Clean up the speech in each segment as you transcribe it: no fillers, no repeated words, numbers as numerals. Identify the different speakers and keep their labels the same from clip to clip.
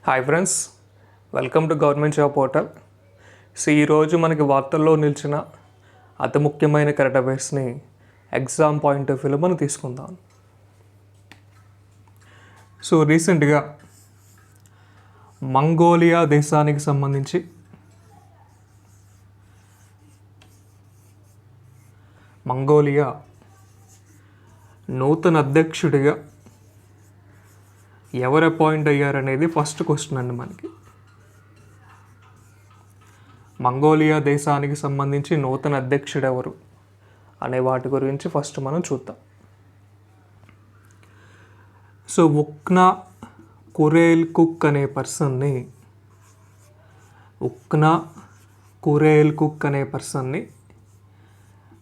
Speaker 1: Hi friends, welcome to government job portal. So ఈరోజు మనకి వార్తల్లో నిలిచిన అతి ముఖ్యమైన కరెంట్ అఫైర్స్ని ఎగ్జామ్ పాయింట్ ఆఫ్ వ్యూలో మనం తీసుకుందాం. సో రీసెంట్గా మంగోలియా దేశానికి సంబంధించి మంగోలియా నూతన అధ్యక్షుడిగా ఎవరు అపాయింట్ అయ్యారనేది ఫస్ట్ క్వశ్చన్ అండి. మనకి మంగోలియా దేశానికి సంబంధించి నూతన అధ్యక్షుడు ఎవరు అనే వాటి గురించి ఫస్ట్ మనం చూద్దాం. సో ఉక్నా కురేల్కుక్ అనే పర్సన్ని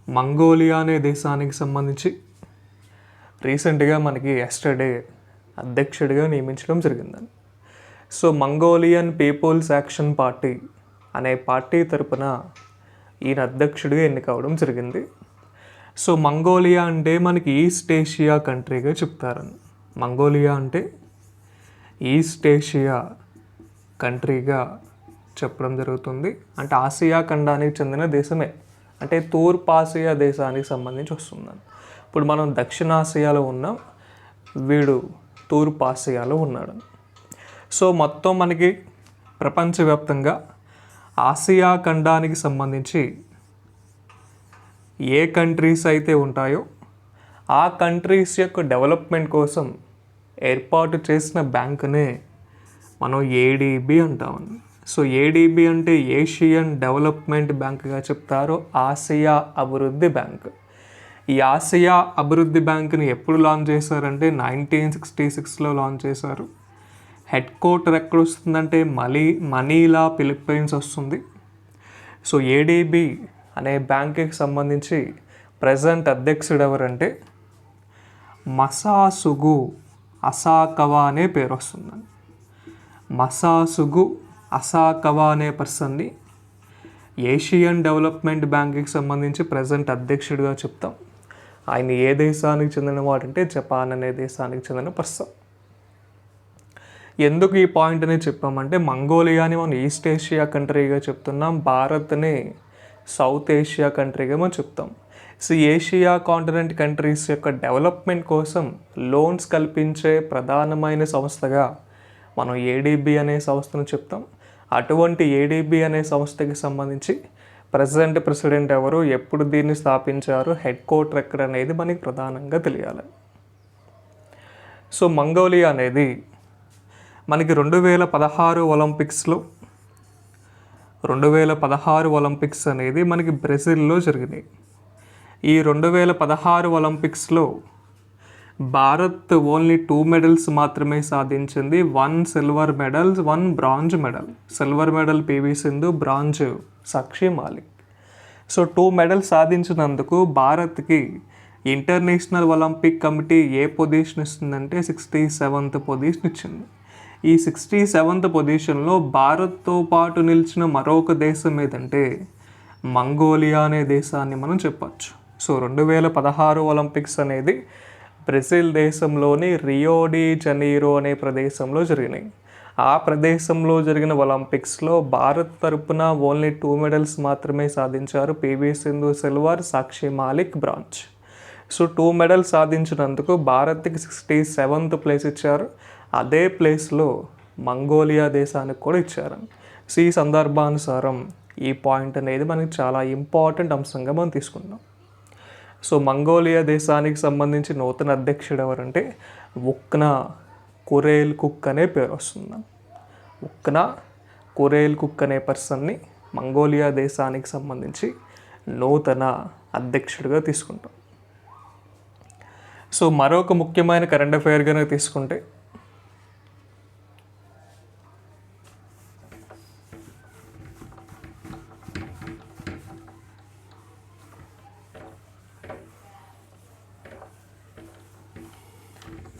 Speaker 1: మంగోలియా అనే దేశానికి సంబంధించి రీసెంట్గా మనకి ఎస్టర్డే అధ్యక్షుడిగా నియమించడం జరిగిందని. So Mongolian people's action party అనే పార్టీ తరపున ఈయన అధ్యక్షుడిగా ఎన్నికవడం జరిగింది. సో మంగోలియా అంటే మనకి ఈస్ట్ ఏషియా కంట్రీగా చెప్తారని. మంగోలియా అంటే ఈస్ట్ ఏషియా కంట్రీగా చెప్పడం జరుగుతుంది. అంటే ఆసియా ఖండానికి చెందిన దేశమే, అంటే తూర్పు ఆసియా దేశానికి సంబంధించి వస్తుందని. ఇప్పుడు మనం దక్షిణాసియాలో ఉన్నాం, వీడు తూర్పు ఆసియాలో ఉన్నాడు. సో మొత్తం మనకి ప్రపంచవ్యాప్తంగా ఆసియా ఖండానికి సంబంధించి ఏ కంట్రీస్ అయితే ఉంటాయో ఆ కంట్రీస్ యొక్క డెవలప్మెంట్ కోసం ఏర్పాటు చేసిన బ్యాంకునే మనం ఏడీబీ అంటామని. సో ఏడీబీ అంటే ఏషియన్ డెవలప్మెంట్ బ్యాంక్గా చెప్తారు, ఆసియా అభివృద్ధి బ్యాంక్. ఈ ఆసియా అభివృద్ధి బ్యాంక్ని ఎప్పుడు లాంచ్ చేశారంటే 1966లో లాంచ్ చేశారు. హెడ్ క్వార్టర్ ఎక్కడ వస్తుందంటే మనీలా, ఫిలిప్పైన్స్ వస్తుంది. సో ఏడీబీ అనే బ్యాంక్కి సంబంధించి ప్రజెంట్ అధ్యక్షుడు ఎవరంటే మసాసుగు అసాకవా అనే పేరు వస్తుందండి. మసాసుగు అసాకవా అనే పర్సన్ని ఏషియన్ డెవలప్మెంట్ బ్యాంక్కి సంబంధించి ప్రజెంట్ అధ్యక్షుడిగా చెప్తాం. ఆయన ఏ దేశానికి చెందిన వాడంటే జపాన్ అనే దేశానికి చెందిన పర్సన్. ఎందుకు ఈ పాయింట్ అనేది చెప్పామంటే మంగోలియాని మనం ఈస్ట్ ఏషియా కంట్రీగా చెప్తున్నాం, భారత్ని సౌత్ ఏషియా కంట్రీగా మనం చెప్తాం. సో ఏషియా కాంటినెంట్ కంట్రీస్ యొక్క డెవలప్మెంట్ కోసం లోన్స్ కల్పించే ప్రధానమైన సంస్థగా మనం ఏడీబీ అనే సంస్థను చెప్తాం. అటువంటి ఏడీబీ అనే సంస్థకి సంబంధించి ప్రెసిడెంట్ ఎవరు, ఎప్పుడు దీన్ని స్థాపించారు, హెడ్ క్వార్టర్ ఎక్కడ అనేది మనకి ప్రధానంగా తెలియాలి. సో మంగోలియా అనేది మనకి 2016 ఒలింపిక్స్ అనేది మనకి బ్రెజిల్లో జరిగినాయి. ఈ 2016 ఒలింపిక్స్లో భారత్ ఓన్లీ 2 మెడల్స్ మాత్రమే సాధించింది. 1 silver medal, 1 bronze medal. Silver medal PV Sindhu, bronze Sakshi Malik. So 2 medals సాధించినందుకు భారత్కి ఇంటర్నేషనల్ ఒలింపిక్ కమిటీ ఏ పొజిషన్ ఇస్తుందంటే 67th పొజిషన్ ఇచ్చింది. ఈ 67th పొజిషన్లో భారత్తో పాటు నిలిచిన మరొక దేశం ఏదంటే మంగోలియా అనే దేశాన్ని మనం చెప్పచ్చు. సో 2016 ఒలింపిక్స్ అనేది బ్రెజిల్ దేశంలోని రియో డి జనీరో అనే ప్రదేశంలో జరిగినాయి. ఆ ప్రదేశంలో జరిగిన ఒలింపిక్స్లో భారత్ తరపున ఓన్లీ 2 మెడల్స్ మాత్రమే సాధించారు. PV Sindhu silver, Sakshi Malik bronze. So 2 medals సాధించినందుకు భారత్కి 67th ప్లేస్ ఇచ్చారు. అదే ప్లేస్లో మంగోలియా దేశానికి కూడా ఇచ్చారు. సో ఈ సందర్భానుసారం ఈ పాయింట్ అనేది మనకి చాలా ఇంపార్టెంట్ అంశంగా మనం తీసుకుందాం. సో మంగోలియా దేశానికి సంబంధించి నూతన అధ్యక్షుడు ఎవరంటే ఉక్నా కురేల్కుక్ అనే పేరు వస్తుంది. ఉక్నా కురేల్కుక్ అనే పర్సన్ని మంగోలియా దేశానికి సంబంధించి నూతన అధ్యక్షుడిగా తీసుకుంటాం. సో మరొక ముఖ్యమైన కరెంట్ అఫైర్ కనుక తీసుకుంటే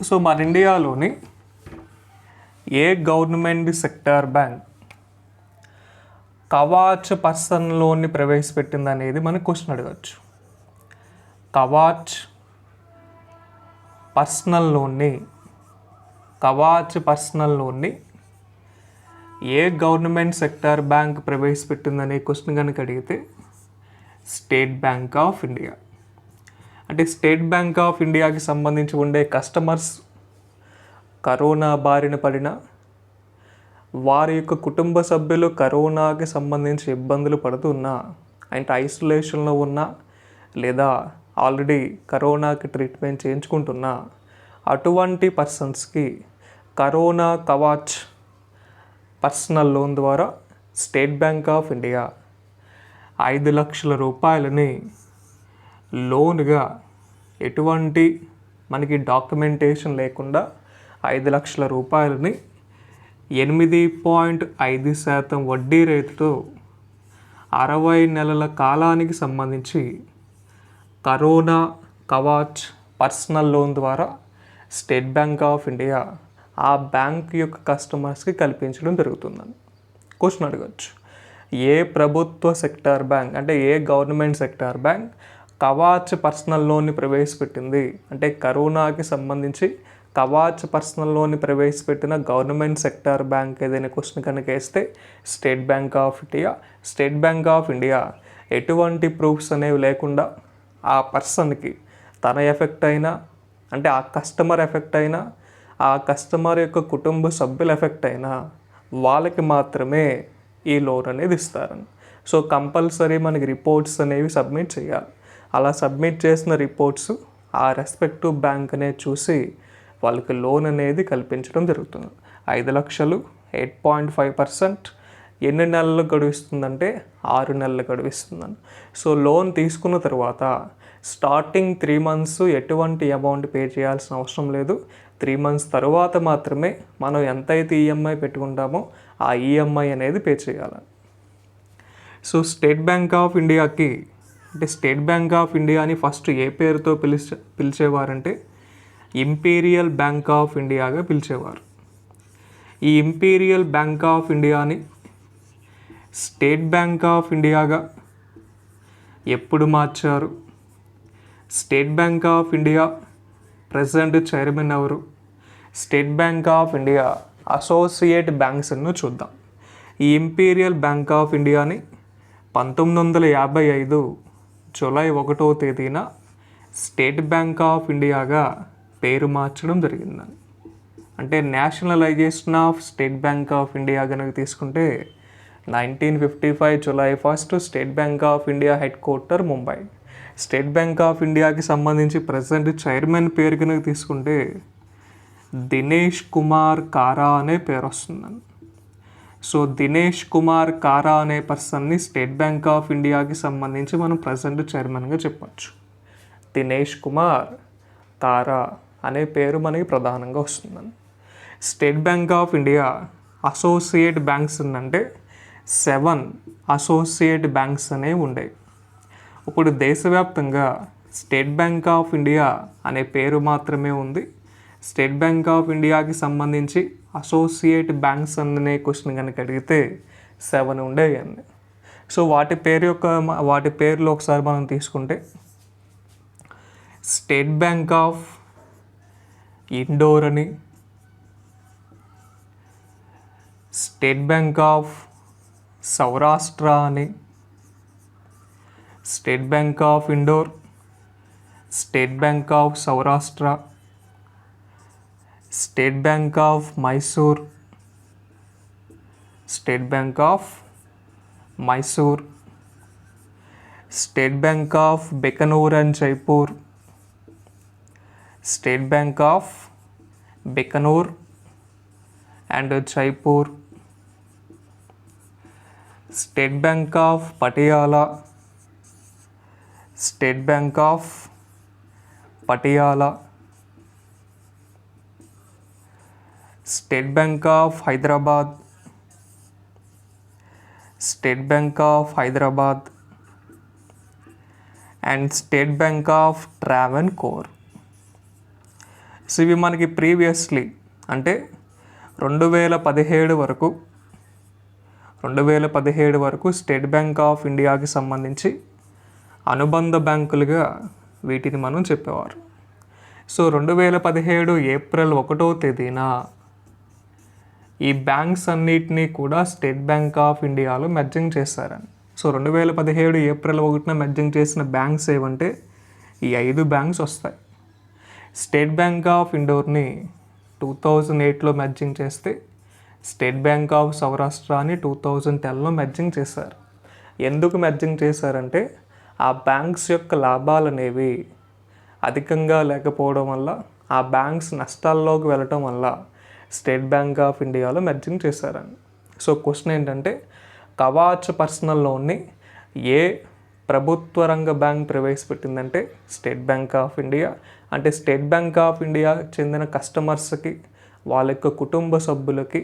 Speaker 1: సో మన ఇండియాలోని ఏ government sector bank Kavach personal లోన్ని ప్రవేశపెట్టింది అనేది మనకు క్వశ్చన్ అడగచ్చు. కవాచ్ పర్సనల్ లోన్ని ఏ గవర్నమెంట్ సెక్టార్ బ్యాంక్ ప్రవేశపెట్టిందనే క్వశ్చన్ కనుక అడిగితే స్టేట్ బ్యాంక్ ఆఫ్ ఇండియా. అంటే స్టేట్ బ్యాంక్ ఆఫ్ ఇండియాకి సంబంధించి ఉండే కస్టమర్స్ కరోనా బారిన పడిన, వారి యొక్క కుటుంబ సభ్యులు కరోనాకి సంబంధించి ఇబ్బందులు పడుతున్నా, అంటే ఐసోలేషన్లో ఉన్నా లేదా ఆల్రెడీ కరోనాకి ట్రీట్మెంట్ చేయించుకుంటున్నా అటువంటి పర్సన్స్కి కరోనా కవాచ్ పర్సనల్ లోన్ ద్వారా స్టేట్ బ్యాంక్ ఆఫ్ ఇండియా 5 లక్షల రూపాయలని లోన్గా, ఎటువంటి మనకి డాక్యుమెంటేషన్ లేకుండా 5 లక్షల రూపాయలని 8.5% వడ్డీ రేటుతో 60 నెలల కాలానికి సంబంధించి కరోనా కవాచ్ పర్సనల్ లోన్ ద్వారా స్టేట్ బ్యాంక్ ఆఫ్ ఇండియా ఆ బ్యాంక్ యొక్క కస్టమర్స్కి కల్పించడం జరుగుతుందని క్వశ్చన్ అడగచ్చు. ఏ ప్రభుత్వ సెక్టార్ బ్యాంక్, అంటే ఏ government sector bank Kavach personal లోన్ని ప్రవేశపెట్టింది, అంటే కరోనాకి సంబంధించి కవాచ్ పర్సనల్ లోన్ని ప్రవేశపెట్టిన గవర్నమెంట్ సెక్టార్ బ్యాంక్ ఏదైనా క్వశ్చన్ కనుక వేస్తే State bank of India. State bank of India ఎటువంటి ప్రూఫ్స్ అనేవి లేకుండా ఆ పర్సన్కి తన ఎఫెక్ట్ అయినా, అంటే ఆ కస్టమర్ ఎఫెక్ట్ అయినా, ఆ కస్టమర్ యొక్క కుటుంబ సభ్యుల ఎఫెక్ట్ అయినా వాళ్ళకి మాత్రమే ఈ లోన్ అనేది ఇస్తారని. సో కంపల్సరీ మనకి రిపోర్ట్స్ అనేవి సబ్మిట్ చేయాలి. అలా సబ్మిట్ చేసిన రిపోర్ట్స్ ఆ రెస్పెక్టివ్ బ్యాంక్ అనేది చూసి వాళ్ళకి లోన్ అనేది కల్పించడం జరుగుతుంది. 5 లక్షలు 8.5%. ఎన్ని నెలలు గడువిస్తుందంటే 6 నెలలు గడువిస్తుందని. సో లోన్ తీసుకున్న తర్వాత స్టార్టింగ్ 3 months ఎటువంటి అమౌంట్ పే చేయాల్సిన అవసరం లేదు. 3 months తర్వాత మాత్రమే మనం ఎంతైతే ఈఎంఐ పెట్టుకుంటామో ఆ ఈఎంఐ అనేది పే చేయాలి. సో స్టేట్ బ్యాంక్ ఆఫ్ ఇండియాకి, అంటే స్టేట్ బ్యాంక్ ఆఫ్ ఇండియాని ఫస్ట్ ఏ పేరుతో పిలిచేవారంటే ఇంపీరియల్ బ్యాంక్ ఆఫ్ ఇండియాగా పిలిచేవారు. ఈ ఇంపీరియల్ బ్యాంక్ ఆఫ్ ఇండియాని స్టేట్ బ్యాంక్ ఆఫ్ ఇండియాగా ఎప్పుడు మార్చారు, State bank of India president chairman ఎవరు, State bank of India associate banks అನ್ನು చూద్దాం. ఈ ఇంపీరియల్ బ్యాంక్ ఆఫ్ ఇండియాని 1955 జూలై 1వ తేదీన స్టేట్ బ్యాంక్ ఆఫ్ ఇండియాగా పేరు మార్చడం జరిగిందని. అంటే nationalisation of state bank of India కనుక తీసుకుంటే 1955 July 1 state bank of India head quarter Mumbai. State bank of ఇండియాకి సంబంధించి ప్రెసిడెంట్ చైర్మన్ పేరు కనుక తీసుకుంటే దినేష్ కుమార్ కారా అనే పేరు వస్తుందని. సో దినేష్ కుమార్ కారా అనే పర్సన్ని స్టేట్ బ్యాంక్ ఆఫ్ ఇండియాకి సంబంధించి మనం ప్రెసిడెంట్ చైర్మన్గా చెప్పచ్చు. దినేష్ కుమార్ కారా అనే పేరు మనకి ప్రధానంగా వస్తుందని. State bank of India associate banks అంటే 7 అసోసియేట్ బ్యాంక్స్ అనేవి ఉండేవి. ఇప్పుడు దేశవ్యాప్తంగా స్టేట్ బ్యాంక్ ఆఫ్ ఇండియా అనే పేరు మాత్రమే ఉంది. స్టేట్ బ్యాంక్ ఆఫ్ ఇండియాకి సంబంధించి అసోసియేట్ బ్యాంక్స్ అనే క్వశ్చన్ కనుక అడిగితే 7 ఉండేవి. సో వాటి పేర్లు ఒకసారి మనం తీసుకుంటే స్టేట్ బ్యాంక్ ఆఫ్ ఇండోర్ అని, స్టేట్ బ్యాంక్ ఆఫ్ సౌరాష్ట్ర అని, state bank of Indore, state bank of Saurashtra, state bank of Mysore, state bank of Mysore, state bank of Bikaner and Jaipur, state bank of Bikaner and Jaipur, state bank of Patiala, state bank of Patiala, state bank of Hyderabad, state bank of Hyderabad and state bank of Travancore. So ఇవి మనకి previously అంటే 2017 వరకు state bank of ఇండియాకి సంబంధించి అనుబంధ బ్యాంకులుగా వీటిని మనం చెప్పేవారు. సో 2017 ఏప్రిల్ 1వ తేదీన ఈ బ్యాంక్స్ అన్నిటినీ కూడా స్టేట్ బ్యాంక్ ఆఫ్ ఇండియాలో మెర్జింగ్ చేశారని. సో 2017 ఏప్రిల్ 1న మెర్జింగ్ చేసిన బ్యాంక్స్ ఏవంటే ఈ 5 బ్యాంక్స్ వస్తాయి. స్టేట్ బ్యాంక్ ఆఫ్ ఇండోర్ని 2008లో మెర్జింగ్ చేస్తే స్టేట్ బ్యాంక్ ఆఫ్ సౌరాష్ట్రాని 2010లో మెర్జింగ్ చేశారు. ఎందుకు మెర్జింగ్ చేశారంటే ఆ బ్యాంక్స్ యొక్క లాభాలు అనేవి అధికంగా లేకపోవడం వల్ల, ఆ బ్యాంక్స్ నష్టాల్లోకి వెళ్ళటం వల్ల స్టేట్ బ్యాంక్ ఆఫ్ ఇండియాలో మెర్జింగ్ చేశారని. సో క్వశ్చన్ ఏంటంటే కవాచ్ పర్సనల్ లోన్ని ఏ ప్రభుత్వ రంగ బ్యాంక్ ప్రవేశపెట్టిందంటే స్టేట్ బ్యాంక్ ఆఫ్ ఇండియా. అంటే స్టేట్ బ్యాంక్ ఆఫ్ ఇండియా చెందిన కస్టమర్స్కి, వాళ్ళ యొక్క కుటుంబ సభ్యులకి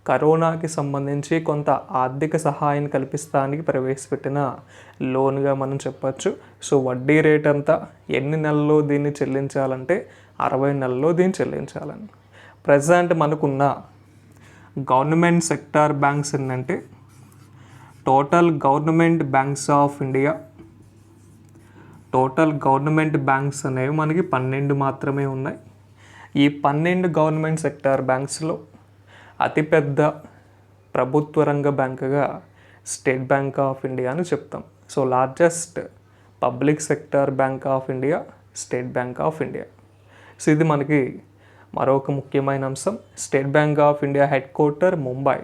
Speaker 1: కరోనాకి సంబంధించి కొంత ఆర్థిక సహాయం కల్పిస్తానికి ప్రవేశపెట్టిన లోన్గా మనం చెప్పచ్చు. సో వడ్డీ రేట్ అంతా ఎన్ని నెలల్లో దీన్ని చెల్లించాలంటే 60 నెలల్లో దీన్ని చెల్లించాలని. ప్రజెంట్ మనకున్న గవర్నమెంట్ సెక్టార్ బ్యాంక్స్ ఏంటంటే total government banks of India, total government banks అనేవి మనకి 12 మాత్రమే ఉన్నాయి. ఈ 12 గవర్నమెంట్ సెక్టార్ బ్యాంక్స్లో అతిపెద్ద ప్రభుత్వ రంగ బ్యాంకుగా స్టేట్ బ్యాంక్ ఆఫ్ ఇండియా అని చెప్తాం. So largest public sector bank of India State bank of India. So ఇది మనకి మరొక ముఖ్యమైన అంశం. State bank of India head quarter Mumbai,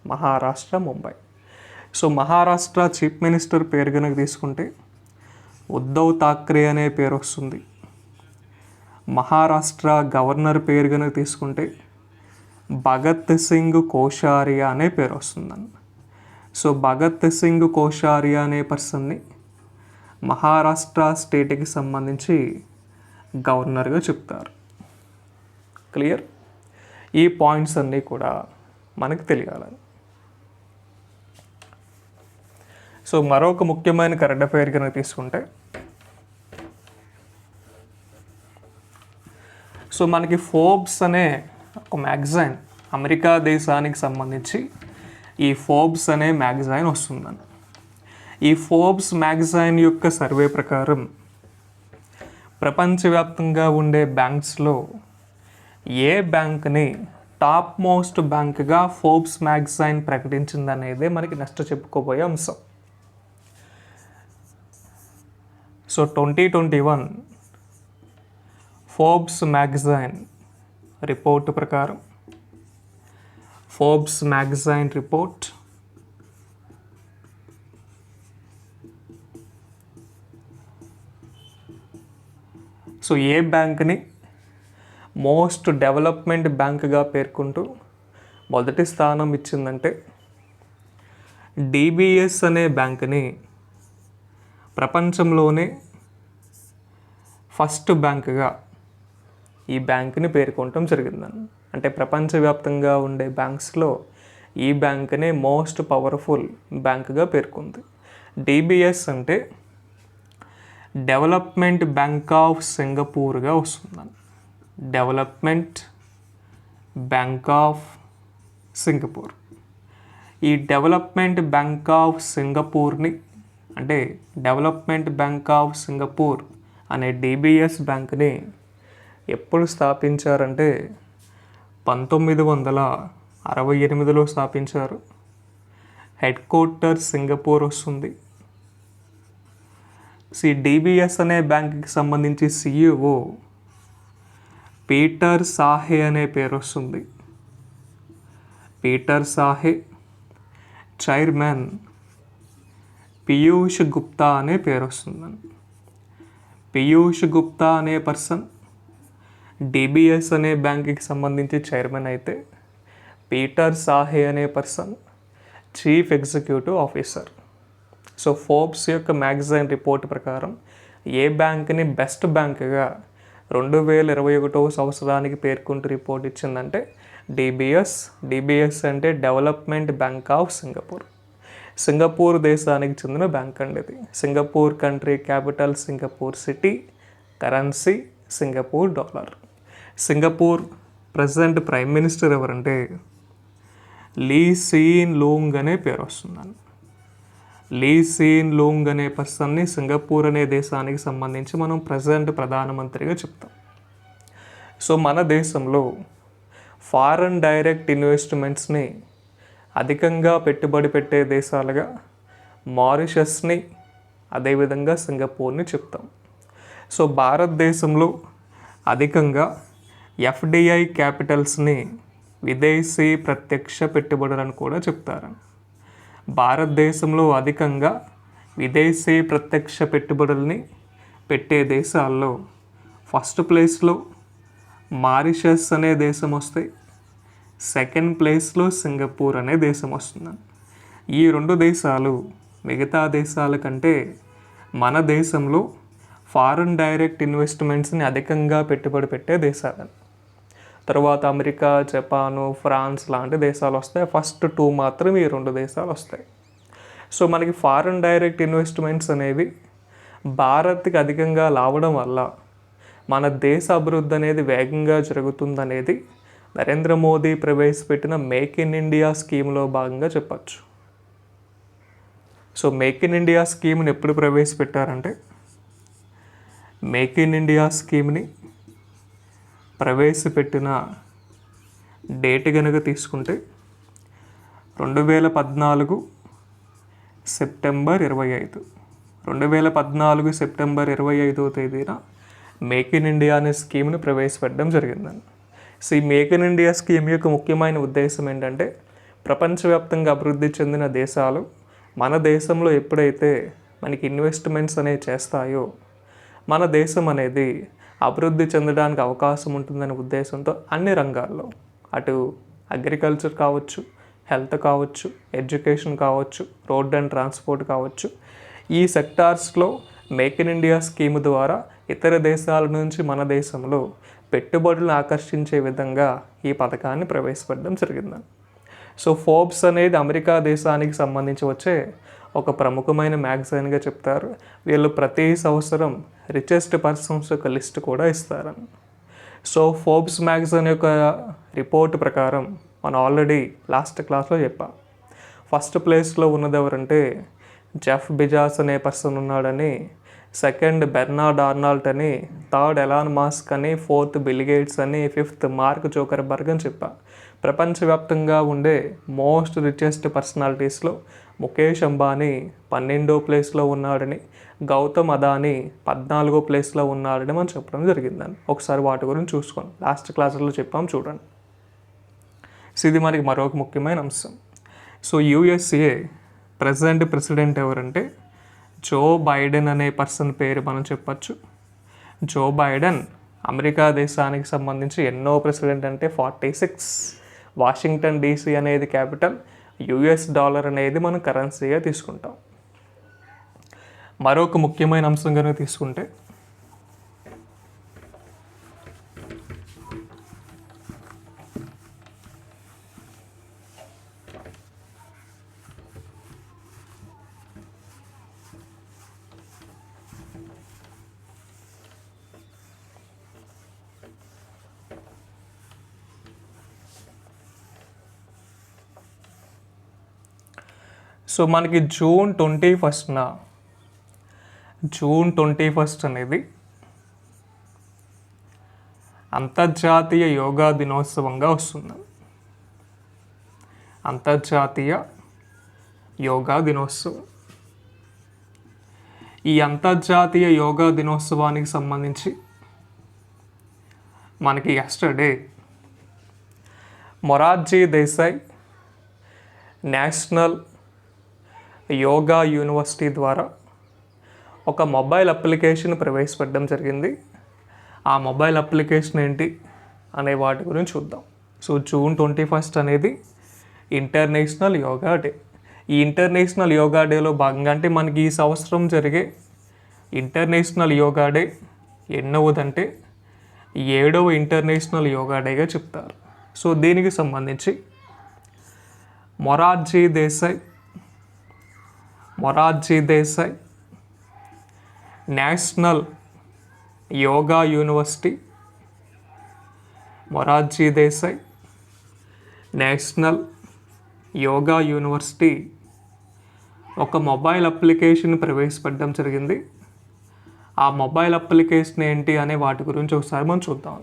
Speaker 1: Maharashtra, Mumbai. So Maharashtra chief minister పేరు కనుక తీసుకుంటే ఉద్ధవ్ థాక్రే అనే పేరు వస్తుంది. మహారాష్ట్ర గవర్నర్ పేరు కనుక తీసుకుంటే భగత్ సింగ్ కోషారియా అనే పేరు వస్తుందండి. సో భగత్ సింగ్ కోషారియా అనే పర్సన్ని మహారాష్ట్ర స్టేట్కి సంబంధించి గవర్నర్గా చెప్తారు. క్లియర్? ఈ పాయింట్స్ అన్నీ కూడా మనకు తెలియాలని. సో మరొక ముఖ్యమైన కరెంట్ అఫైర్ కనుక తీసుకుంటే సో మనకి ఫోర్బ్స్ అనే ఒక మ్యాగజైన్, అమెరికా దేశానికి సంబంధించి ఈ ఫోర్బ్స్ అనే మ్యాగజైన్ వస్తుందండి. ఈ ఫోర్బ్స్ మ్యాగజైన్ యొక్క సర్వే ప్రకారం ప్రపంచవ్యాప్తంగా ఉండే బ్యాంక్స్లో ఏ బ్యాంక్ని టాప్ మోస్ట్ బ్యాంక్గా ఫోర్బ్స్ మ్యాగజైన్ ప్రకటించిందనేదే మనకి నెక్స్ట్ చెప్పుకోబోయే అంశం. సో 2021 ఫోర్బ్స్ మ్యాగజైన్ రిపోర్ట్ ప్రకారం, ఫోర్బ్స్ మ్యాగజైన్ రిపోర్ట్ సో ఏ బ్యాంక్ని మోస్ట్ డెవలప్మెంట్ బ్యాంక్గా పేర్కొంటూ మొదటి స్థానం ఇచ్చిందంటే డిబిఎస్ అనే బ్యాంక్ని ప్రపంచంలోనే ఫస్ట్ బ్యాంక్గా ఈ బ్యాంక్ని పేర్కొనటం జరిగిందని. అంటే ప్రపంచవ్యాప్తంగా ఉండే బ్యాంక్స్లో ఈ బ్యాంక్నే మోస్ట్ పవర్ఫుల్ బ్యాంక్గా పేర్కొంది. డిబిఎస్ అంటే డెవలప్మెంట్ బ్యాంక్ ఆఫ్ సింగపూర్గా వస్తుందని. Development Bank of Singapore. ఈ డెవలప్మెంట్ బ్యాంక్ ఆఫ్ సింగపూర్ని అంటే డెవలప్మెంట్ బ్యాంక్ ఆఫ్ సింగపూర్ అనే డిబిఎస్ బ్యాంక్ని ఎప్పుడు స్థాపించారంటే 1968లో స్థాపించారు. హెడ్ క్వార్టర్ సింగపూర్ వస్తుంది. డిబిఎస్ అనే బ్యాంక్కి సంబంధించి సిఇఓ పీటర్ సాహే అనే పేరు వస్తుంది. పీటర్ సాహే. చైర్మన్ పీయూష్ గుప్తా అనే పేరు వస్తుందని. పీయూష్ గుప్తా అనే పర్సన్ డిబిఎస్ అనే బ్యాంక్కి సంబంధించి చైర్మన్ అయితే, పీటర్ సాహే అనే person chief executive officer. So Forbes యొక్క మ్యాగజైన్ రిపోర్ట్ ప్రకారం ఏ బ్యాంక్ని బెస్ట్ బ్యాంక్గా 2021వ సంవత్సరానికి పేర్కొంటూ రిపోర్ట్ ఇచ్చిందంటే డిబిఎస్. డిబిఎస్ అంటే development Bank of Singapore. Singapore దేశానికి చెందిన బ్యాంక్ అండి ఇది. Singapore country capital Singapore city, currency Singapore dollar. Singapore present prime minister ఎవరంటే లీ సీన్ లూంగ్ అనే పేరు వస్తుందండి. లీ సీన్ లూంగ్ అనే పర్సన్ని సింగపూర్ అనే దేశానికి సంబంధించి మనం ప్రజెంట్ ప్రధానమంత్రిగా చెప్తాం. సో మన దేశంలో ఫారెన్ డైరెక్ట్ ఇన్వెస్ట్మెంట్స్ని అధికంగా పెట్టుబడి పెట్టే దేశాలుగా మారిషస్ని అదేవిధంగా సింగపూర్ని చెప్తాం. సో భారతదేశంలో అధికంగా ఎఫ్డిఐ క్యాపిటల్స్ని విదేశీ ప్రత్యక్ష పెట్టుబడులను కూడా చెప్తారు. భారతదేశంలో అధికంగా విదేశీ ప్రత్యక్ష పెట్టుబడుల్ని పెట్టే దేశాల్లో ఫస్ట్ ప్లేస్లో మారిషస్ అనే దేశం వస్తే, సెకండ్ ప్లేస్లో సింగపూర్ అనే దేశం వస్తుంది. ఈ రెండు దేశాలు మిగతా దేశాల కంటే మన దేశంలో ఫారెన్ డైరెక్ట్ ఇన్వెస్ట్మెంట్స్ని అధికంగా పెట్టుబడి పెట్టే దేశాలు. తర్వాత అమెరికా, జపాను, ఫ్రాన్స్ లాంటి దేశాలు వస్తాయి. ఫస్ట్ 2 మాత్రం ఈ రెండు దేశాలు వస్తాయి. సో మనకి ఫారెన్ డైరెక్ట్ ఇన్వెస్ట్మెంట్స్ అనేవి భారత్కి అధికంగా రావడం వల్ల మన దేశ అభివృద్ధి అనేది వేగంగా జరుగుతుందనేది నరేంద్ర మోదీ ప్రవేశపెట్టిన మేక్ ఇన్ ఇండియా స్కీమ్లో భాగంగా చెప్పచ్చు. సో మేక్ ఇన్ ఇండియా స్కీమ్ని ఎప్పుడు ప్రవేశపెట్టారంటే, మేక్ ఇన్ ఇండియా స్కీమ్ని ప్రవేశపెట్టిన డేట్ కనుక తీసుకుంటే 2014 సెప్టెంబర్ 25. 2014 సెప్టెంబర్ 25వ తేదీన మేక్ ఇన్ ఇండియా అనే స్కీమ్ని ప్రవేశపెట్టడం జరిగిందండి. సో ఈ మేక్ ఇన్ ఇండియా స్కీమ్ యొక్క ముఖ్యమైన ఉద్దేశం ఏంటంటే, ప్రపంచవ్యాప్తంగా అభివృద్ధి చెందిన దేశాలు మన దేశంలో ఎప్పుడైతే మనకి ఇన్వెస్ట్మెంట్స్ అనేవి చేస్తాయో మన దేశం అనేది అభివృద్ధి చెందడానికి అవకాశం ఉంటుందనే ఉద్దేశంతో అన్ని రంగాల్లో, అటు అగ్రికల్చర్ కావచ్చు, హెల్త్ కావచ్చు, ఎడ్యుకేషన్ కావచ్చు, రోడ్ అండ్ ట్రాన్స్పోర్ట్ కావచ్చు, ఈ సెక్టార్స్లో మేక్ ఇన్ ఇండియా స్కీమ్ ద్వారా ఇతర దేశాల నుంచి మన దేశంలో పెట్టుబడులను ఆకర్షించే విధంగా ఈ పథకాన్ని ప్రవేశపెట్టడం జరిగింది. సో ఫోర్బ్స్ అనేది అమెరికా దేశానికి సంబంధించి వచ్చే ఒక ప్రముఖమైన మ్యాగజైన్గా చెప్తారు. వీళ్ళు ప్రతి సంవత్సరం రిచెస్ట్ పర్సన్స్ యొక్క లిస్ట్ కూడా ఇస్తారు. సో ఫోర్బ్స్ మ్యాగజైన్ యొక్క రిపోర్ట్ ప్రకారం మనం ఆల్రెడీ లాస్ట్ క్లాస్లో చెప్పాం. ఫస్ట్ ప్లేస్లో ఉన్నది ఎవరంటే జెఫ్ బిజాస్ అనే పర్సన్ ఉన్నాడని, సెకండ్ బెర్నార్డ్ ఆర్నాల్డ్ అని, థర్డ్ ఎలాన్ మాస్క్ అని, ఫోర్త్ బిల్ గేట్స్ అని, ఫిఫ్త్ మార్క్ జోకర్బర్గ్ అని చెప్పా. ప్రపంచవ్యాప్తంగా ఉండే మోస్ట్ రిచెస్ట్ పర్సనాలిటీస్లో ముఖేష్ అంబానీ 12వ ప్లేస్లో ఉన్నాడని, గౌతమ్ అదానీ 14వ ప్లేస్లో ఉన్నాడని మనం చెప్పడం జరిగిందని. ఒకసారి వాటి గురించి చూసుకోండి, లాస్ట్ క్లాసుల్లో చెప్పాం చూడండి. సో ఇది మనకి మరొక ముఖ్యమైన అంశం. సో యూఎస్ఏ ప్రజెంట్ ప్రెసిడెంట్ ఎవరంటే జో బైడెన్ అనే పర్సన్ పేరు మనం చెప్పచ్చు. జో బైడెన్ అమెరికా దేశానికి సంబంధించి ఎన్నో ప్రెసిడెంట్ అంటే 46. వాషింగ్టన్ డీసీ అనేది క్యాపిటల్, $US అనేది మనం కరెన్సీగా తీసుకుంటాం. మరొక ముఖ్యమైన అంశం కనుక తీసుకుంటే సో మనకి జూన్ 21 అనేది అంతర్జాతీయ యోగా దినోత్సవంగా వస్తుంది. అంతర్జాతీయ యోగా దినోత్సవం. ఈ అంతర్జాతీయ యోగా దినోత్సవానికి సంబంధించి మనకి yesterday Morarji Desai National Yoga university ద్వారా ఒక మొబైల్ అప్లికేషన్ ప్రవేశపెట్టడం జరిగింది. ఆ మొబైల్ అప్లికేషన్ ఏంటి అనే వాటి గురించి చూద్దాం. సో జూన్ 21 అనేది ఇంటర్నేషనల్ యోగా డే. ఈ ఇంటర్నేషనల్ యోగా డేలో భాగంగా అంటే మనకి ఈ సంవత్సరం జరిగే ఇంటర్నేషనల్ యోగా డే ఎన్నవదంటే 7వ ఇంటర్నేషనల్ యోగా డేగా చెప్తారు. సో దీనికి సంబంధించి Morarji Desai National Yoga university, Morarji Desai National Yoga university ఒక మొబైల్ అప్లికేషన్ ప్రవేశపెట్టడం జరిగింది. ఆ మొబైల్ అప్లికేషన్ ఏంటి అనే వాటి గురించి ఒకసారి మనం చూద్దాం.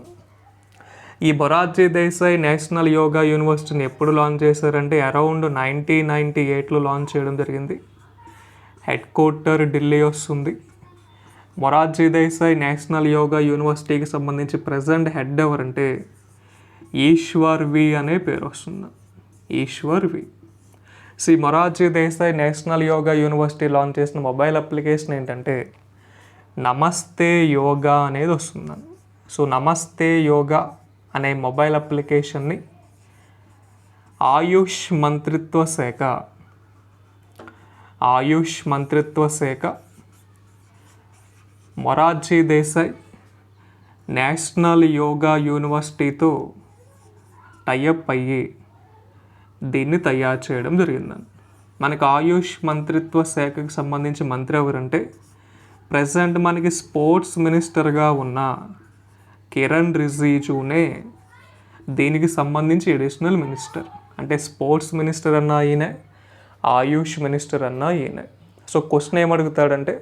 Speaker 1: ఈ మొరార్జీ దేశాయ్ నేషనల్ యోగా యూనివర్సిటీని ఎప్పుడు లాంచ్ చేశారంటే అరౌండ్ 1998లో లాంచ్ చేయడం జరిగింది. హెడ్ క్వార్టర్ ఢిల్లీ వస్తుంది. మొరార్జీ దేశాయ్ నేషనల్ యోగా యూనివర్సిటీకి సంబంధించి ప్రజెంట్ హెడ్ ఎవరంటే ఈశ్వర్ వి అనే పేరు వస్తుంది. Eshwar V. Morarji Desai National Yoga University launch చేసిన మొబైల్ అప్లికేషన్ ఏంటంటే నమస్తే యోగా అనేది వస్తుందని. నమస్తే యోగా అనే మొబైల్ అప్లికేషన్ని ఆయుష్ మంత్రిత్వ శాఖ మొరార్జీ దేశాయ్ నేషనల్ యోగా యూనివర్సిటీతో టైఅప్ అయ్యి దీన్ని తయారు చేయడం జరిగిందని. మనకి ఆయుష్ మంత్రిత్వ శాఖకి సంబంధించి మంత్రి ఎవరంటే ప్రజెంట్ మనకి స్పోర్ట్స్ మినిస్టర్గా ఉన్న కిరణ్ రిజిజునే దీనికి సంబంధించి అడిషనల్ మినిస్టర్. అంటే స్పోర్ట్స్ మినిస్టర్ అన్న ఈయనే, ఆయుష్ మినిస్టర్ అన్న ఈయనే. క్వశ్చన్ ఏమడుగుతాడంటే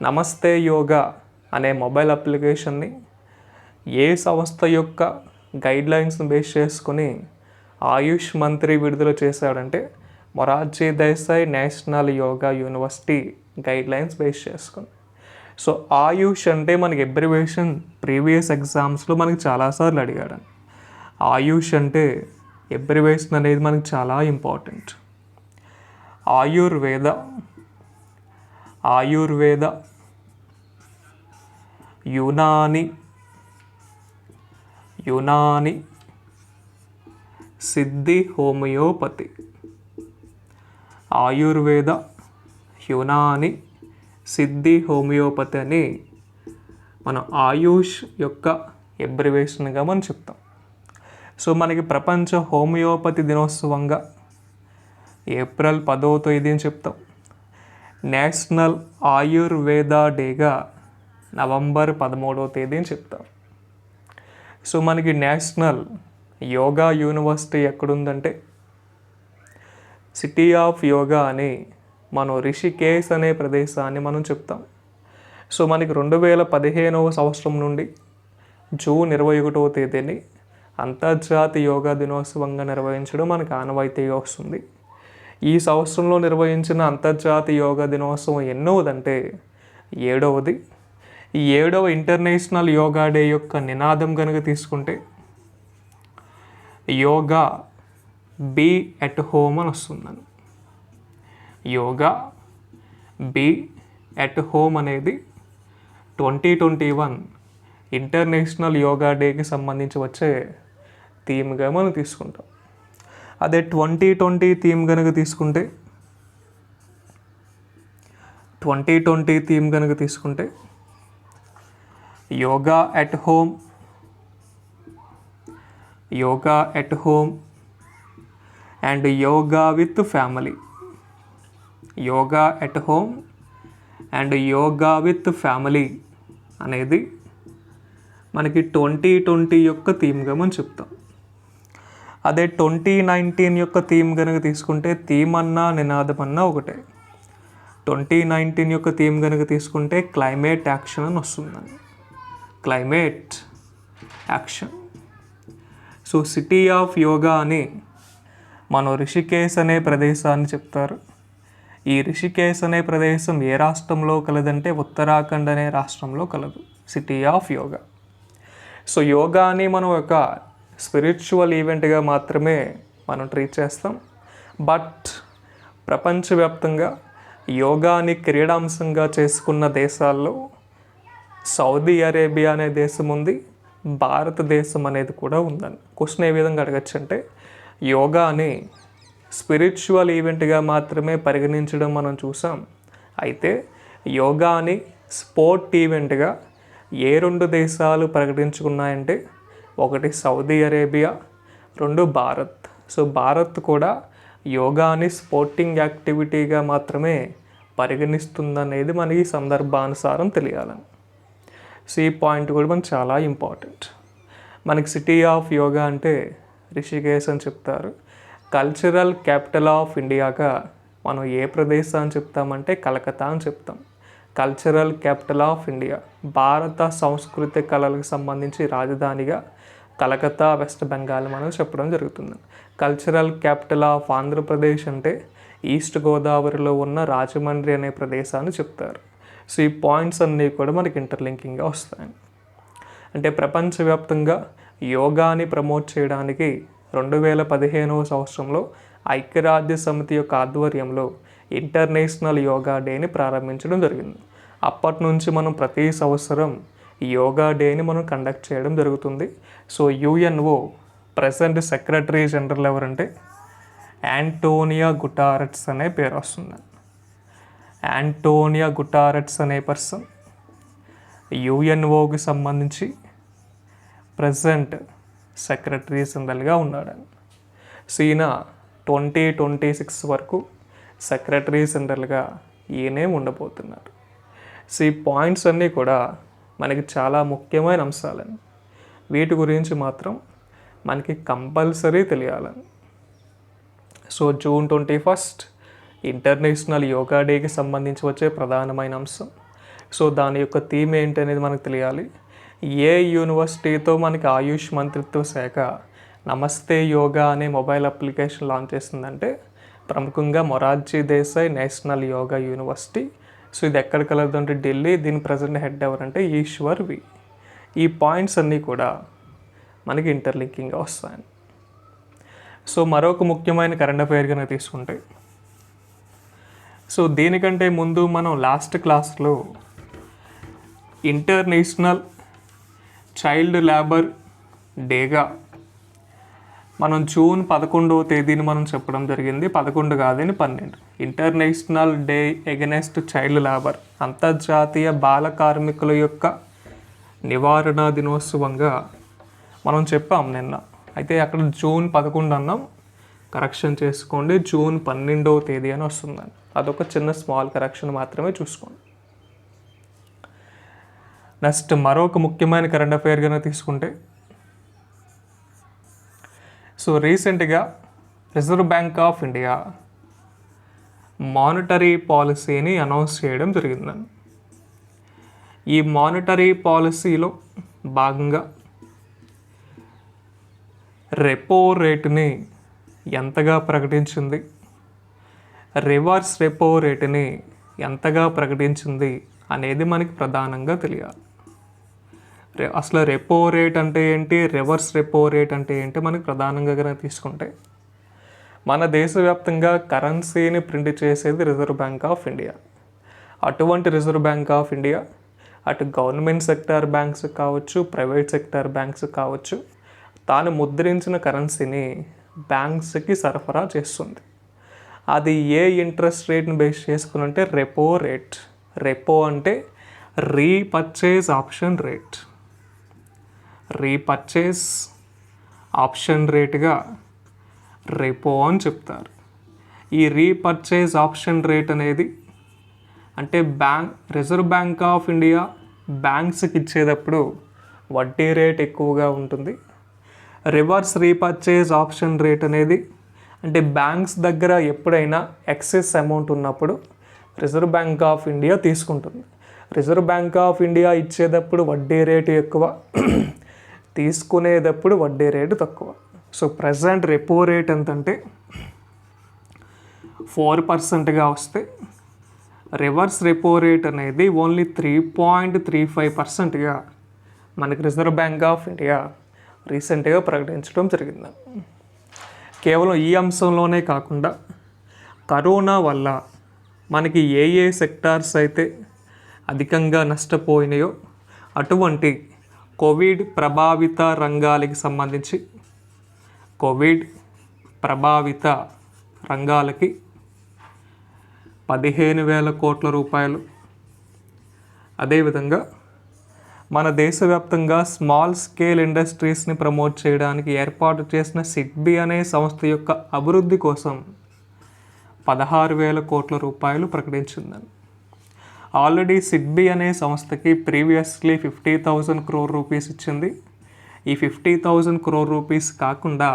Speaker 1: నమస్తే యోగా అనే మొబైల్ అప్లికేషన్ని ఏ సంస్థ యొక్క గైడ్లైన్స్ని బేస్ చేసుకొని ఆయుష్ మంత్రి విడుదల చేశాడంటే Morarji Desai National Yoga university guidelines base చేసుకొని. ఆయుష్ అంటే మనకి అబ్రివేషన్ ప్రీవియస్ ఎగ్జామ్స్లో మనకి చాలాసార్లు అడిగాడు. ఆయుష్ అంటే అబ్రివేషన్ అనేది మనకి చాలా ఇంపార్టెంట్. ఆయుర్వేద, యునాని, సిద్ధి హోమియోపతి. ఆయుర్వేద, యునాని, సిద్ధి హోమియోపతి అని మనం ఆయుష్ యొక్క అబ్రివేషన్గా మనం చెప్తాం. మనకి ప్రపంచ హోమియోపతి దినోత్సవంగా ఏప్రిల్ 10వ తేదీని చెప్తాం. నేషనల్ ఆయుర్వేద డేగా నవంబర్ 13వ తేదీని చెప్తాం. మనకి నేషనల్ యోగా యూనివర్సిటీ ఎక్కడుందంటే సిటీ ఆఫ్ యోగా అని మనం రిషికేశ్ అనే ప్రదేశాన్ని మనం చెప్తాం. మనకి 2015వ సంవత్సరం నుండి జూన్ 21వ తేదీని అంతర్జాతీయ యోగా దినోత్సవంగా నిర్వహించడం మనకు ఆనవాయితీగా వస్తుంది. ఈ సంవత్సరంలో నిర్వహించిన అంతర్జాతీయ యోగా దినోత్సవం ఎన్నోదంటే 7వది. ఈ 7వ ఇంటర్నేషనల్ యోగా డే యొక్క నినాదం కనుక తీసుకుంటే యోగా బీ ఎట్ హోమ్ అని వస్తుందని. యోగా బీ ఎట్ హోమ్ అనేది 2021 ఇంటర్నేషనల్ యోగా డేకి సంబంధించి వచ్చే థీమ్గా మనం తీసుకుంటాం. అదే 2020 థీమ్ కనుక తీసుకుంటే yoga at home and yoga with family. Yoga at home and yoga with family అనేది మనకి 2020 యొక్క థీమ్గా మనం చెప్తాం. అదే 2019 యొక్క థీమ్ కనుక తీసుకుంటే థీమ్ అన్నా నినాదం అన్నా ఒకటే. 2019 యొక్క థీమ్ కనుక తీసుకుంటే క్లైమేట్ యాక్షన్ అని వస్తుందండి. Climate action. City of yoga అని మనం రిషికేశ్ అనే ప్రదేశాన్ని చెప్తారు. ఈ రిషికేశ్ అనే ప్రదేశం ఏ రాష్ట్రంలో కలదంటే ఉత్తరాఖండ్ అనే రాష్ట్రంలో కలదు సిటీ ఆఫ్ యోగా. యోగాని మనం ఒక స్పిరిచువల్ ఈవెంట్గా మాత్రమే మనం ట్రీట్ చేస్తాం. బట్ ప్రపంచవ్యాప్తంగా యోగాని క్రీడాంశంగా చేసుకున్న దేశాల్లో సౌదీ అరేబియా అనే దేశం ఉంది, భారతదేశం అనేది కూడా ఉందని. క్వశ్చన్ ఏ విధంగా అడగచ్చు అంటే యోగాని స్పిరిచువల్ ఈవెంట్గా మాత్రమే పరిగణించడం మనం చూసాం. అయితే యోగాని స్పోర్ట్ ఈవెంట్గా ఏ 2 దేశాలు ప్రకటించుకున్నాయంటే ఒకటి సౌదీ అరేబియా, 2 భారత్. భారత్ కూడా యోగాని స్పోర్టింగ్ యాక్టివిటీగా మాత్రమే పరిగణిస్తుందనేది మనకి సందర్భానుసారం తెలియాలని. ఈ పాయింట్ కూడా మనకు చాలా ఇంపార్టెంట్. మనకి సిటీ ఆఫ్ యోగా అంటే రిషికేశ్ అని చెప్తారు. కల్చరల్ క్యాపిటల్ ఆఫ్ ఇండియాగా మనం ఏ ప్రదేశాన్ని చెప్తామంటే కలకత్తా అని చెప్తాం. కల్చరల్ క్యాపిటల్ ఆఫ్ ఇండియా, భారత సంస్కృతి కళలకు సంబంధించి రాజధానిగా కలకత్తా వెస్ట్ బెంగాల్ మనం చెప్పడం జరుగుతుంది. కల్చరల్ క్యాపిటల్ ఆఫ్ ఆంధ్రప్రదేశ్ అంటే ఈస్ట్ గోదావరిలో ఉన్న రాజమండ్రి అనే ప్రదేశాన్ని చెప్తారు. సో ఈ పాయింట్స్ అన్నీ కూడా మనకి ఇంటర్లింకింగ్గా వస్తాయి. అంటే ప్రపంచవ్యాప్తంగా యోగాని ప్రమోట్ చేయడానికి 2015వ సంవత్సరంలో ఐక్యరాజ్య సమితి యొక్క ఆధ్వర్యంలో ఇంటర్నేషనల్ యోగా డేని ప్రారంభించడం జరిగింది. అప్పటి నుంచి మనం ప్రతి సంవత్సరం యోగా డేని మనం కండక్ట్ చేయడం జరుగుతుంది. So UNO present secretary general ఎవరంటే యాంటోనియో గుటెరస్ అనే పేరు వస్తుంది. యాంటోనియో గుటెరస్ అనే పర్సన్ యుఎన్ఓకి సంబంధించి ప్రెసెంట్ సెక్రటరీ జనరల్గా ఉన్నాడు. సో ఈయన 2026 వరకు సెక్రటరీ జనరల్గా ఈయనే ఉండబోతున్నారు. సో ఈ పాయింట్స్ అన్నీ కూడా మనకి చాలా ముఖ్యమైన అంశాలని, వీటి గురించి మాత్రం మనకి కంపల్సరీ తెలియాలని. సో జూన్ 21 ఇంటర్నేషనల్ యోగా డేకి సంబంధించి వచ్చే ప్రధానమైన అంశం. సో దాని యొక్క థీమ్ ఏంటి అనేది మనకు తెలియాలి. ఏ యూనివర్సిటీతో మనకి ఆయుష్ మంత్రిత్వ శాఖ నమస్తే యోగా అనే మొబైల్ అప్లికేషన్ లాంచ్ చేస్తుందంటే ప్రముఖంగా Morarji Desai National Yoga university. So ఇది ఎక్కడ కలదంటే ఢిల్లీ. దీని ప్రజెంట్ హెడ్ ఎవరంటే ఈశ్వర్ వి. ఈ పాయింట్స్ అన్నీ కూడా మనకి ఇంటర్లింకింగ్గా వస్తాయి. సో మరొక ముఖ్యమైన కరెంట్ అఫైర్ కనుక తీసుకుంటే, సో దీనికంటే ముందు మనం లాస్ట్ క్లాస్లో ఇంటర్నేషనల్ చైల్డ్ లేబర్ డేగా మనం జూన్ 11వ తేదీని మనం చెప్పడం జరిగింది. 11 కాదని 12. International day against child labour, అంతర్జాతీయ బాల కార్మికుల యొక్క నివారణ దినోత్సవంగా మనం చెప్పాం నిన్న. అయితే అక్కడ జూన్ 11 అన్నాం, కరెక్షన్ చేసుకోండి, జూన్ 12వ తేదీ అని వస్తుందని. అదొక చిన్న స్మాల్ కరెక్షన్ మాత్రమే చూసుకోండి. నెక్స్ట్ మరొక ముఖ్యమైన కరెంట్ అఫైర్ కనుక తీసుకుంటే, సో రీసెంట్గా reserve Bank of India monetary పాలసీని అనౌన్స్ చేయడం జరిగిందండి. ఈ మానిటరీ పాలసీలో భాగంగా రెపో రేటుని ఎంతగా ప్రకటించింది, రివర్స్ రెపో రేటుని ఎంతగా ప్రకటించింది అనేది మనకి ప్రధానంగా తెలియాలి. అసలు రెపో రేట్ అంటే ఏంటి, రివర్స్ రెపో రేట్ అంటే ఏంటి మనకి ప్రధానంగా కనుక తీసుకుంటే, మన దేశవ్యాప్తంగా కరెన్సీని ప్రింట్ చేసేది రిజర్వ్ బ్యాంక్ ఆఫ్ ఇండియా. అటువంటి రిజర్వ్ బ్యాంక్ ఆఫ్ ఇండియా అటు గవర్నమెంట్ సెక్టార్ బ్యాంక్స్ కావచ్చు, ప్రైవేట్ సెక్టార్ బ్యాంక్స్ కావచ్చు, తాను ముద్రించిన కరెన్సీని బ్యాంక్స్కి సరఫరా చేస్తుంది. అది ఏ ఇంట్రెస్ట్ రేట్ని బేస్ చేసుకుని అంటే రెపో రేట్. రెపో అంటే repurchase option rate. Repurchase option రేట్గా రెపో అని చెప్తారు. ఈ రీపర్చేజ్ ఆప్షన్ రేట్ అనేది అంటే రిజర్వ్ బ్యాంక్ ఆఫ్ ఇండియా బ్యాంక్స్కి ఇచ్చేటప్పుడు వడ్డీ రేట్ ఎక్కువగా ఉంటుంది. రివర్స్ రీపర్చేజ్ ఆప్షన్ రేట్ అనేది అంటే బ్యాంక్స్ దగ్గర ఎప్పుడైనా ఎక్సెస్ అమౌంట్ ఉన్నప్పుడు రిజర్వ్ బ్యాంక్ ఆఫ్ ఇండియా తీసుకుంటుంది. రిజర్వ్ బ్యాంక్ ఆఫ్ ఇండియా ఇచ్చేటప్పుడు వడ్డీ రేటు ఎక్కువ, తీసుకునేటప్పుడు వడ్డీ రేటు తక్కువ. సో ప్రజెంట్ రెపో రేట్ ఎంతంటే 4%గా వస్తే, రివర్స్ రెపో రేట్ అనేది ఓన్లీ 3.35%గా మనకి రిజర్వ్ బ్యాంక్ ఆఫ్ ఇండియా రీసెంట్గా ప్రకటించడం జరిగింది. కేవలం ఈ అంశంలోనే కాకుండా కరోనా వల్ల మనకి ఏ ఏ సెక్టార్స్ అయితే అధికంగా నష్టపోయినాయో అటువంటి కోవిడ్ ప్రభావిత రంగాలకి సంబంధించి కోవిడ్ ప్రభావిత రంగాలకి 15,000 కోట్ల రూపాయలు. అదేవిధంగా మన దేశవ్యాప్తంగా స్మాల్ స్కేల్ ఇండస్ట్రీస్ని ప్రమోట్ చేయడానికి ఏర్పాటు చేసిన సిడ్బీ అనే సంస్థ యొక్క అభివృద్ధి కోసం 16,000 కోట్ల రూపాయలు ప్రకటించిందని. ఆల్రెడీ సిడ్బీ అనే సంస్థకి ప్రీవియస్లీ 50,000 crore రూపీస్ ఇచ్చింది. ఈ 50,000 crore రూపీస్ కాకుండా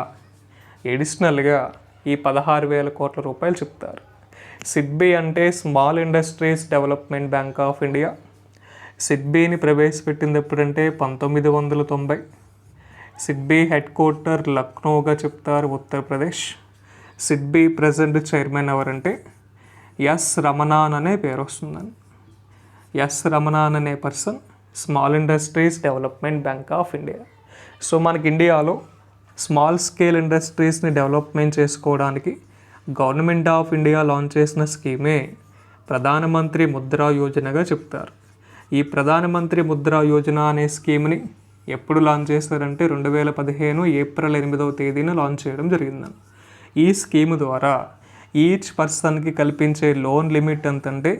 Speaker 1: ఎడిషనల్గా ఈ 16,000 కోట్ల రూపాయలు చెప్తారు. సిడ్బీ అంటే Small Industries Development Bank of India. సిడ్బీని ప్రవేశపెట్టింది ఎప్పుడంటే 1990. సిడ్బీ హెడ్ క్వార్టర్ లక్నోగా చెప్తారు, ఉత్తరప్రదేశ్. సిడ్బీ ప్రజెంట్ చైర్మన్ ఎవరంటే ఎస్ రమణాన్ అనే పేరు వస్తుందని. ఎస్ రమణాన్ అనే person Small Industries Development Bank of India. So మనకి ఇండియాలో స్మాల్ స్కేల్ ఇండస్ట్రీస్ని డెవలప్మెంట్ చేసుకోవడానికి గవర్నమెంట్ ఆఫ్ ఇండియా లాంచ్ చేసిన స్కీమే ప్రధానమంత్రి ముద్రా యోజనగా చెప్తారు. ఈ ప్రధానమంత్రి ముద్రా యోజన అనే స్కీమ్ని ఎప్పుడు లాంచ్ చేస్తారంటే 2015 ఏప్రిల్ 8వ తేదీన లాంచ్ చేయడం జరిగిందని. ఈ స్కీమ్ ద్వారా ఈచ్ పర్సన్కి కల్పించే లోన్ లిమిట్ ఎంతంటే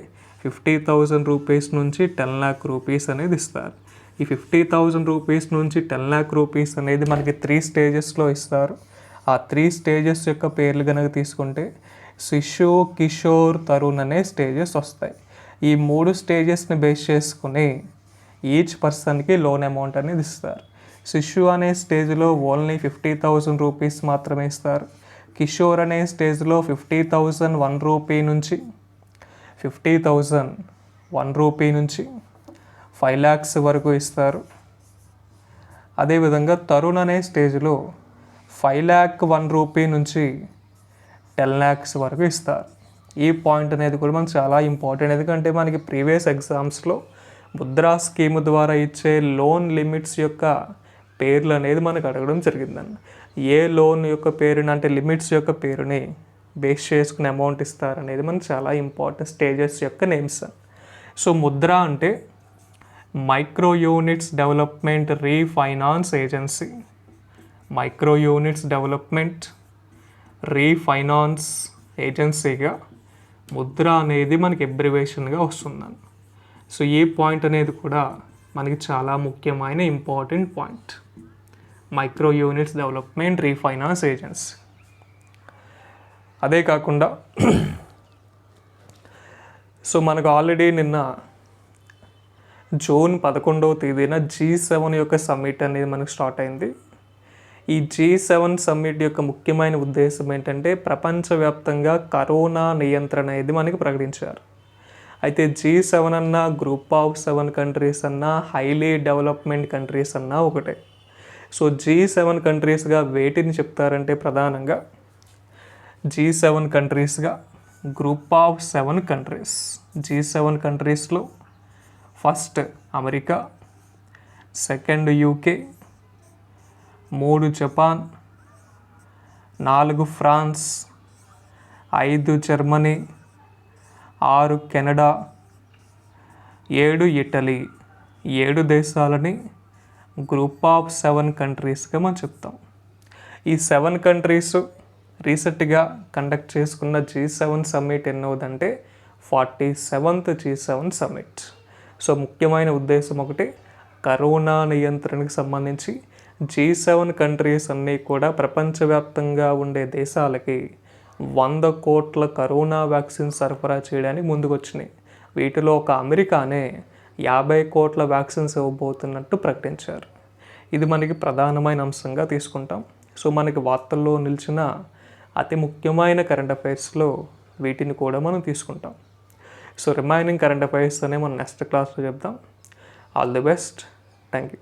Speaker 1: 50,000 రూపీస్ నుంచి 10 lakh రూపీస్ అనేది ఇస్తారు. ఈ 50,000 రూపీస్ నుంచి 10 lakh రూపీస్ అనేది మనకి 3 స్టేజెస్లో ఇస్తారు. ఆ 3 స్టేజెస్ యొక్క పేర్లు కనుక తీసుకుంటే శిశు, కిషోర్, తరుణ్ అనే స్టేజెస్ వస్తాయి. ఈ 3 స్టేజెస్ని బేస్ చేసుకుని ఈచ్ పర్సన్కి లోన్ అమౌంట్ అనేది ఇస్తారు. శిశు అనే స్టేజ్లో ఓన్లీ 50,000 రూపీస్ మాత్రమే ఇస్తారు. కిషోర్ అనే స్టేజ్లో 50,001 రూపీ నుంచి 5 lakhs వరకు ఇస్తారు. అదేవిధంగా తరుణ్ అనే స్టేజ్లో 5,01 రూపీ నుంచి 10 lakhs వరకు ఇస్తారు. ఈ పాయింట్ అనేది కూడా మనకు చాలా ఇంపార్టెంట్, ఎందుకంటే మనకి ప్రీవియస్ ఎగ్జామ్స్లో ముద్రా స్కీమ్ ద్వారా ఇచ్చే లోన్ లిమిట్స్ యొక్క పేర్లు అనేది మనకు అడగడం జరిగిందండి. ఏ లోన్ యొక్క పేరుని అంటే లిమిట్స్ యొక్క పేరుని బేస్ చేసుకుని అమౌంట్ ఇస్తారనేది మనకు చాలా ఇంపార్టెంట్ స్టేజెస్ యొక్క నేమ్స్. సో ముద్రా అంటే Micro Units Development Refinance Agency. Micro Units Development Refinance ఏజెన్సీగా ముద్ర అనేది మనకి అబ్రివేషన్గా వస్తుందండి. సో ఈ పాయింట్ అనేది కూడా మనకి చాలా ముఖ్యమైన important point. Micro Units Development Refinance agency. అదే కాకుండా సో మనకు ఆల్రెడీ నిన్న జూన్ 11వ తేదీన G7 యొక్క సమ్మిట్ అనేది మనకు స్టార్ట్ అయింది. ఈ G7 సమ్మిట్ యొక్క ముఖ్యమైన ఉద్దేశం ఏంటంటే ప్రపంచవ్యాప్తంగా కరోనా నియంత్రణ అనేది మనకి ప్రకటించారు. అయితే G7 అన్నా, గ్రూప్ ఆఫ్ 7 కంట్రీస్ అన్నా, హైలీ డెవలప్మెంట్ కంట్రీస్ అన్నా ఒకటే. సో G7 కంట్రీస్గా వేటిని చెప్తారంటే ప్రధానంగా G7 కంట్రీస్గా group of 7 countries. G7 కంట్రీస్లో first America, second UK, 3 Japan, 4 France, 5 Germany, 6 Canada, 7 Italy. 7 దేశాలని గ్రూప్ ఆఫ్ 7 కంట్రీస్గా మనం చెప్తాం. ఈ 7 కంట్రీస్ రీసెంట్గా కండక్ట్ చేసుకున్న G7 summit ఎన్నోదంటే 47th G7 summit. So ముఖ్యమైన ఉద్దేశం ఒకటి, కరోనా నియంత్రణకు సంబంధించి G7 కంట్రీస్ అన్నీ కూడా ప్రపంచవ్యాప్తంగా ఉండే దేశాలకి 100 కోట్ల కరోనా వ్యాక్సిన్ సరఫరా చేయడానికి ముందుకొచ్చినాయి. వీటిలో ఒక అమెరికానే 50 కోట్ల వ్యాక్సిన్స్ ఇవ్వబోతున్నట్టు ప్రకటించారు. ఇది మనకి ప్రధానమైన అంశంగా తీసుకుంటాం. సో మనకి వార్తల్లో నిలిచిన అతి ముఖ్యమైన కరెంట్ అఫైర్స్లో వీటిని కూడా మనం తీసుకుంటాం. సో రిమైనింగ్ కరెంట్ అఫైర్స్ అనే మనం నెక్స్ట్ క్లాస్లో చెప్దాం. All the best. Thank you.